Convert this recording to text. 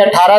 18